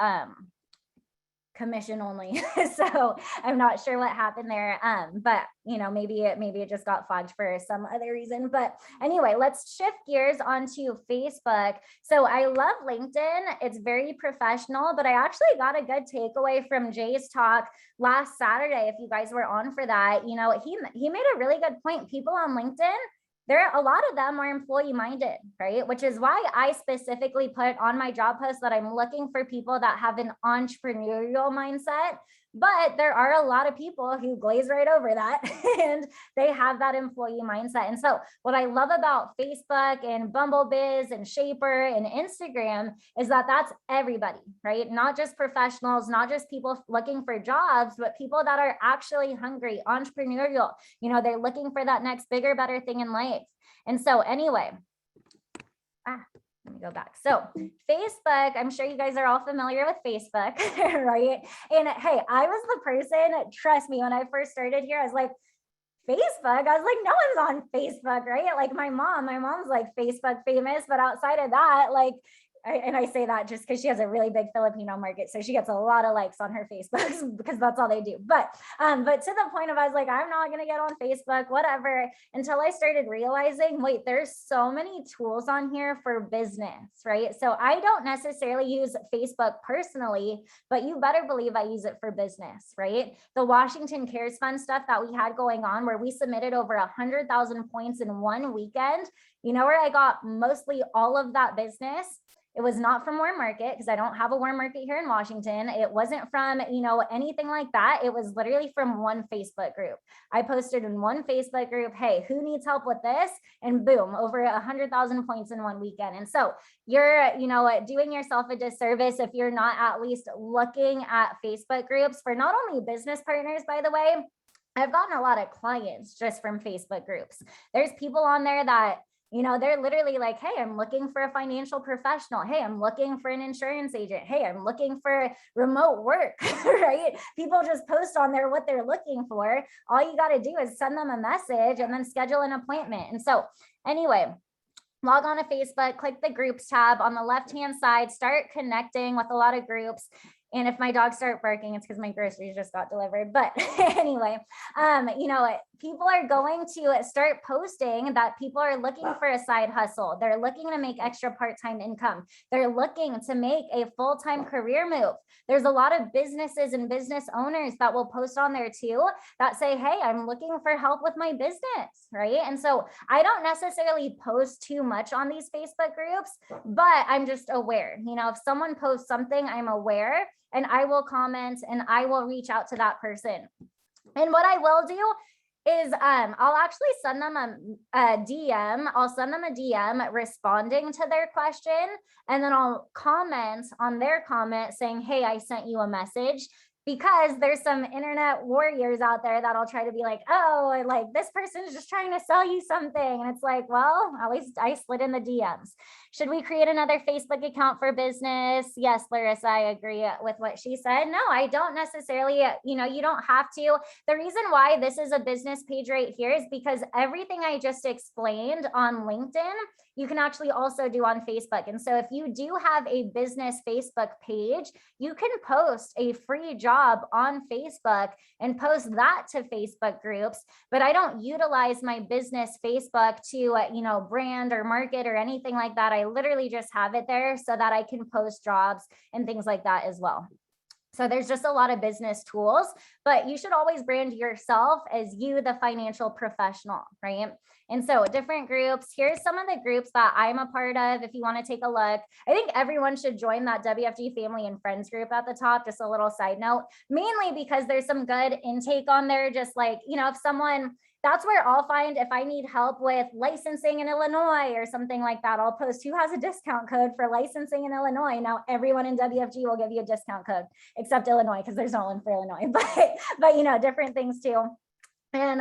commission only. So I'm not sure what happened there. But maybe it just got flagged for some other reason. But anyway, let's shift gears onto Facebook. So I love LinkedIn. It's very professional, but I actually got a good takeaway from Jay's talk last Saturday. If you guys were on for that, he made a really good point. People on LinkedIn, a lot of them are employee minded, right? Which is why I specifically put on my job post that I'm looking for people that have an entrepreneurial mindset. But there are a lot of people who glaze right over that and they have that employee mindset. And so what I love about Facebook and BumbleBiz and Shaper and Instagram is that that's everybody, right? Not just professionals, not just people looking for jobs, but people that are actually hungry, entrepreneurial. They're looking for that next bigger, better thing in life. And so anyway, let me go back. So Facebook, I'm sure you guys are all familiar with Facebook, right? And hey, I was the person, trust me, when I first started here, I was like, Facebook? I was like, no one's on Facebook, right? Like my mom's like Facebook famous, but outside of that, like, and I say that just because she has a really big Filipino market. So she gets a lot of likes on her Facebook because that's all they do. But to the point of, I was like, I'm not going to get on Facebook, whatever, until I started realizing, wait, there's so many tools on here for business, right? So I don't necessarily use Facebook personally, but you better believe I use it for business, right? The Washington Cares Fund stuff that we had going on, where we submitted over 100,000 points in one weekend, where I got mostly all of that business. It was not from Warm Market, because I don't have a Warm Market here in Washington. It wasn't from, anything like that. It was literally from one Facebook group. I posted in one Facebook group, hey, who needs help with this? And boom, over 100,000 points in one weekend. And so you're, doing yourself a disservice if you're not at least looking at Facebook groups for not only business partners, by the way. I've gotten a lot of clients just from Facebook groups. There's people on there that, they're literally like, hey, I'm looking for a financial professional. Hey, I'm looking for an insurance agent. Hey, I'm looking for remote work, right? People just post on there what they're looking for. All you got to do is send them a message and then schedule an appointment. And so anyway, log on to Facebook, click the groups tab on the left-hand side, start connecting with a lot of groups. And if my dogs start barking, it's because my groceries just got delivered. But anyway, people are going to start posting that people are looking for a side hustle. They're looking to make extra part-time income. They're looking to make a full-time career move. There's a lot of businesses and business owners that will post on there too that say, hey, I'm looking for help with my business, right? And so I don't necessarily post too much on these Facebook groups, but I'm just aware. If someone posts something, I'm aware. And I will comment and I will reach out to that person. And what I will do is I'll actually send them a DM. I'll send them a DM responding to their question. And then I'll comment on their comment saying, hey, I sent you a message. Because there's some internet warriors out there that'll try to be like, oh, like this person's just trying to sell you something. And it's like, well, at least I slid in the DMs. Should we create another Facebook account for business? Yes, Larissa, I agree with what she said. No, I don't necessarily, you don't have to. The reason why this is a business page right here is because everything I just explained on LinkedIn, you can actually also do on Facebook. And so if you do have a business Facebook page, you can post a free job on Facebook and post that to Facebook groups. But I don't utilize my business Facebook to, brand or market or anything like that. I literally just have it there so that I can post jobs and things like that as well. So there's just a lot of business tools, but you should always brand yourself as you, the financial professional, right? And so different groups, here's some of the groups that I'm a part of. If you want to take a look, I think everyone should join that WFG family and friends group at the top. Just a little side note, mainly because there's some good intake on there. Just like, if someone, that's where I'll find if I need help with licensing in Illinois or something like that, I'll post who has a discount code for licensing in Illinois. Now everyone in WFG will give you a discount code except Illinois, because there's no one for Illinois, but different things too. And,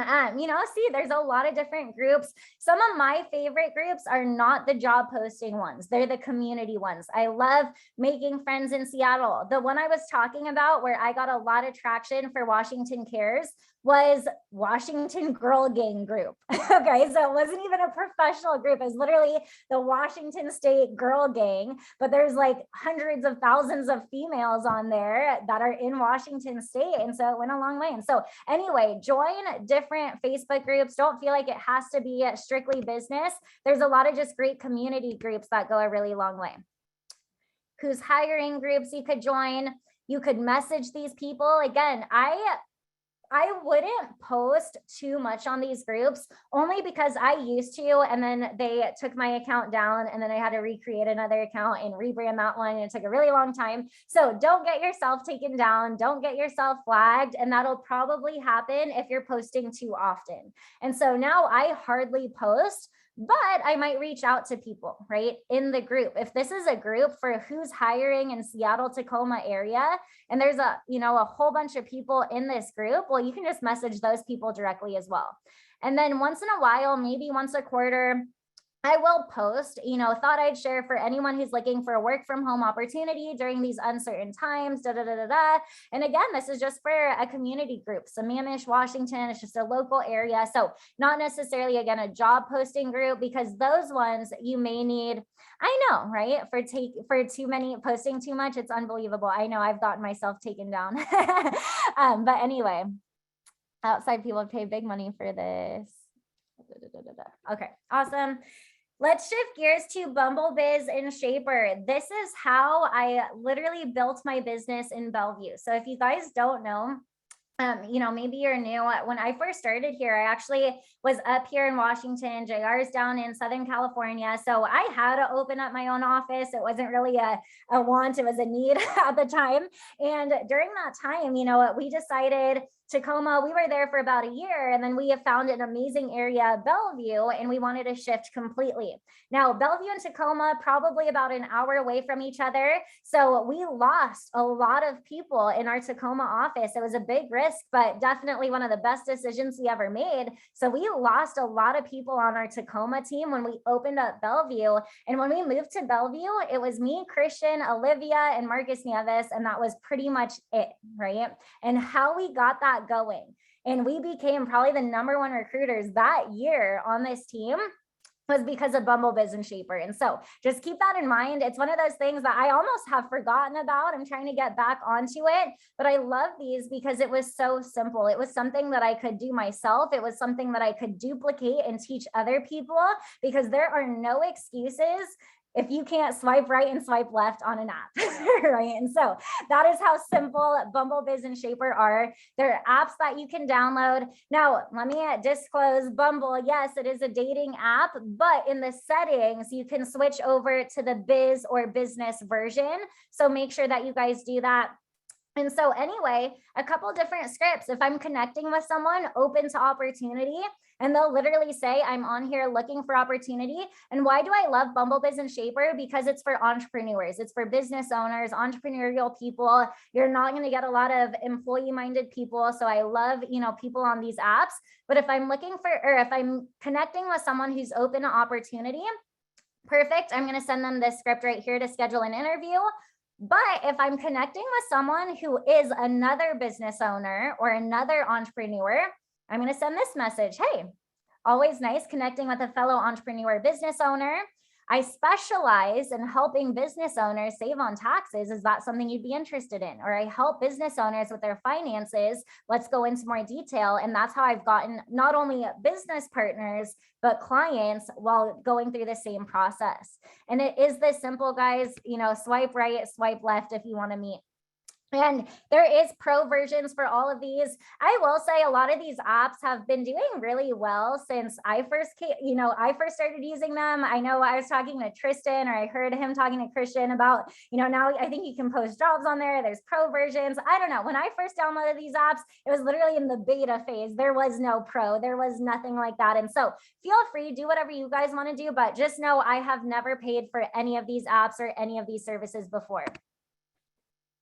see, there's a lot of different groups. Some of my favorite groups are not the job posting ones. They're the community ones. I love making friends in Seattle. The one I was talking about where I got a lot of traction for Washington Cares was Washington Girl Gang group. Okay, so it wasn't even a professional group. It was literally the Washington State Girl Gang, but there's like hundreds of thousands of females on there that are in Washington State. And so it went a long way. And so anyway, join different Facebook groups. Don't feel like it has to be strictly business. There's a lot of just great community groups that go a really long way. Who's hiring groups you could join. You could message these people. Again, I wouldn't post too much on these groups, only because I used to, and then they took my account down, and then I had to recreate another account and rebrand that one. And it took a really long time. So don't get yourself taken down. Don't get yourself flagged. And that'll probably happen if you're posting too often. And so now I hardly post, but I might reach out to people, right, in the group. If this is a group for who's hiring in Seattle, Tacoma area, and there's a whole bunch of people in this group, well, you can just message those people directly as well. And then once in a while, maybe once a quarter, I will post, thought I'd share for anyone who's looking for a work from home opportunity during these uncertain times, And again, this is just for a community group, Sammamish, Washington. It's just a local area. So not necessarily, again, a job posting group, because those ones you may need, I know, right? For too many, posting too much, it's unbelievable. I know I've gotten myself taken down. But anyway, outside people pay big money for this. Okay, awesome. Let's shift gears to BumbleBiz and Shaper. This is how I literally built my business in Bellevue. So if you guys don't know, maybe you're new. When I first started here, I actually was up here in Washington. JR's down in Southern California. So I had to open up my own office. It wasn't really a want, it was a need at the time. And during that time, we decided Tacoma, we were there for about a year, and then we have found an amazing area, Bellevue, and we wanted to shift completely. Now, Bellevue and Tacoma, probably about an hour away from each other. So we lost a lot of people in our Tacoma office. It was a big risk, but definitely one of the best decisions we ever made. So we lost a lot of people on our Tacoma team when we opened up Bellevue. And when we moved to Bellevue, it was me, Christian, Olivia, and Marcus Nieves, and that was pretty much it, right? And how we got that going, and we became probably the #1 recruiters that year on this team, was because of BumbleBiz and Shaper. And so just keep that in mind. It's one of those things that I almost have forgotten about. I'm trying to get back onto it, but I love these because it was so simple. It was something that I could do myself. It was something that I could duplicate and teach other people, because there are no excuses if you can't swipe right and swipe left on an app, right? And so that is how simple BumbleBiz and Shaper are. They're apps that you can download. Now, let me disclose Bumble. Yes, it is a dating app, but in the settings, you can switch over to the biz or business version. So make sure that you guys do that. And so anyway, a couple different scripts. If I'm connecting with someone open to opportunity, and they'll literally say, I'm on here looking for opportunity. And why do I love BumbleBiz and Shaper? Because it's for entrepreneurs. It's for business owners, entrepreneurial people. You're not going to get a lot of employee-minded people. So I love, people on these apps. But if I'm if I'm connecting with someone who's open to opportunity, perfect. I'm going to send them this script right here to schedule an interview. But if I'm connecting with someone who is another business owner or another entrepreneur, I'm going to send this message. Hey, always nice connecting with a fellow entrepreneur business owner. I specialize in helping business owners save on taxes. Is that something you'd be interested in? Or I help business owners with their finances. Let's go into more detail. And that's how I've gotten not only business partners, but clients while going through the same process. And it is this simple, guys, swipe right, swipe left if you want to meet. And there is pro versions for all of these. I will say a lot of these apps have been doing really well since I first came, I first started using them. I know I was talking to Tristan, or I heard him talking to Christian about, now I think you can post jobs on there. There's pro versions. I don't know. When I first downloaded these apps, it was literally in the beta phase. There was no pro, there was nothing like that. And so feel free, do whatever you guys want to do, but just know I have never paid for any of these apps or any of these services before.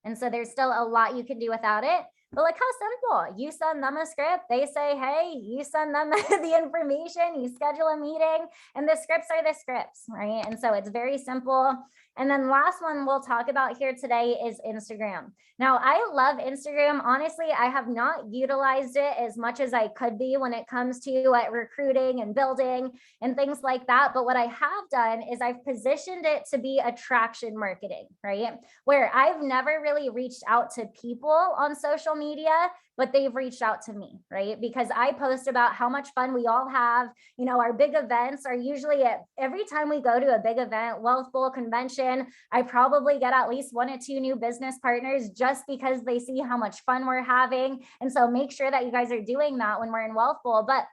And so there's still a lot you can do without it. But look how simple. You send them a script, they say, hey, you send them the information, you schedule a meeting, and the scripts are the scripts, right? And so it's very simple. And then last one we'll talk about here today is Instagram. Now, I love Instagram. Honestly, I have not utilized it as much as I could be when it comes to recruiting and building and things like that. But what I have done is I've positioned it to be attraction marketing, right? Where I've never really reached out to people on social media, but they've reached out to me, right? Because I post about how much fun we all have. Our big events are usually every time we go to a big event, Wealth Bowl convention, I probably get at least 1 or 2 new business partners just because they see how much fun we're having. And so make sure that you guys are doing that when we're in Wealth Bowl. But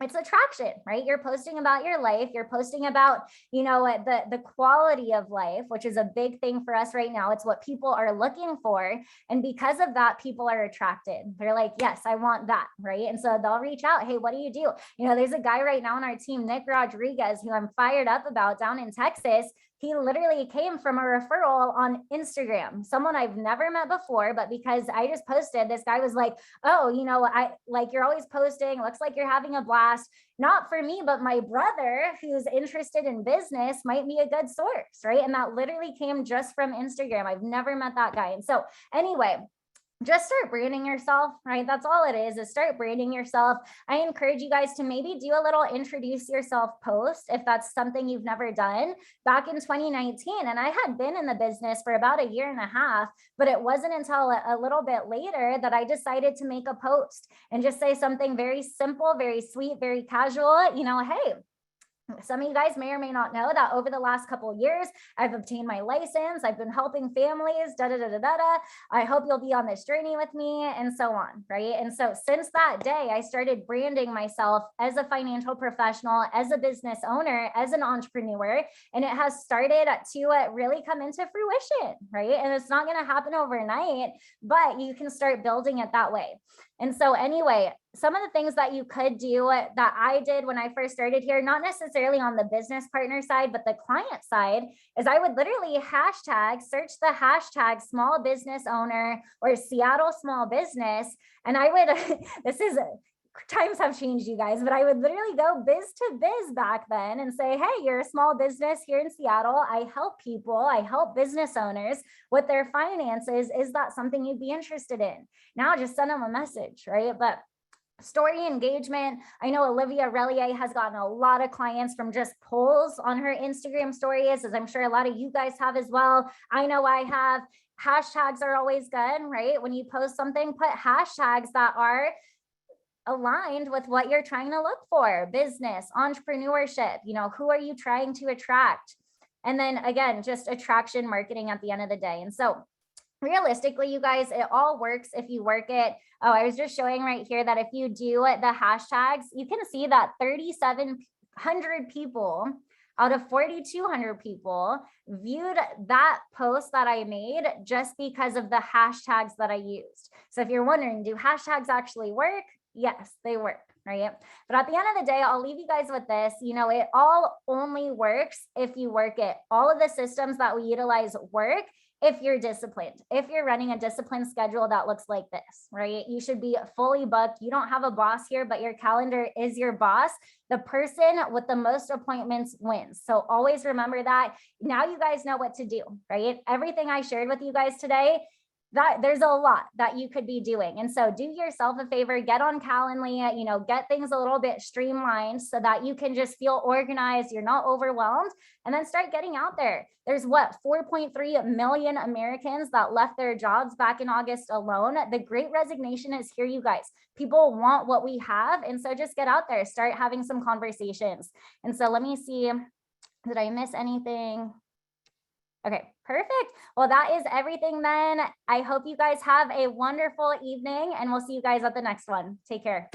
it's attraction, right? You're posting about your life. You're posting about, the quality of life, which is a big thing for us right now. It's what people are looking for. And because of that, people are attracted. They're like, yes, I want that, right? And so they'll reach out. Hey, what do you do? There's a guy right now on our team, Nick Rodriguez, who I'm fired up about down in Texas. He literally came from a referral on Instagram, someone I've never met before, but because I just posted, this guy was like, oh, I like, you're always posting, looks like you're having a blast. Not for me, but my brother who's interested in business might be a good source, right? And that literally came just from Instagram. I've never met that guy. And so anyway, just start branding yourself, right? That's all it is start branding yourself. I encourage you guys to maybe do a little introduce yourself post if that's something you've never done. Back in 2019, and I had been in the business for about 1.5 years, but it wasn't until a little bit later that I decided to make a post and just say something very simple, very sweet, very casual, hey, some of you guys may or may not know that over the last couple of years, I've obtained my license. I've been helping families, I hope you'll be on this journey with me, and so on, right? And so since that day, I started branding myself as a financial professional, as a business owner, as an entrepreneur, and it has started to really come into fruition, right? And it's not going to happen overnight, but you can start building it that way. And so anyway, some of the things that you could do that I did when I first started here, not necessarily on the business partner side, but the client side, is I would literally search the hashtag small business owner or Seattle small business. And I would, times have changed, you guys, but I would literally go biz to biz back then and say, hey, you're a small business here in Seattle. I help people, I help business owners with their finances. Is that something you'd be interested in? Now just send them a message, right? But story engagement. I know Olivia Relier has gotten a lot of clients from just polls on her Instagram stories, as I'm sure a lot of you guys have as well. I know I have. Hashtags are always good, right? When you post something, put hashtags that are aligned with what you're trying to look for: business, entrepreneurship, who are you trying to attract? And then again, just attraction marketing at the end of the day. And so realistically, you guys, it all works if you work it. Oh, I was just showing right here that if you do the hashtags, you can see that 3,700 people out of 4,200 people viewed that post that I made just because of the hashtags that I used. So if you're wondering, do hashtags actually work? Yes, they work, right? But at the end of the day, I'll leave you guys with this. It all only works if you work it. All of the systems that we utilize work if you're disciplined, if you're running a disciplined schedule that looks like this, right? You should be fully booked. You don't have a boss here, but your calendar is your boss. The person with the most appointments wins. So always remember that. Now you guys know what to do, right? Everything I shared with you guys today, that there's a lot that you could be doing. And so do yourself a favor, get on Calendly, get things a little bit streamlined so that you can just feel organized, you're not overwhelmed, and then start getting out there. There's 4.3 million Americans that left their jobs back in August alone. The Great Resignation is here, you guys. People want what we have. And so just get out there, start having some conversations. And so let me see, did I miss anything? Okay, perfect. Well, that is everything then. I hope you guys have a wonderful evening, and we'll see you guys at the next one. Take care.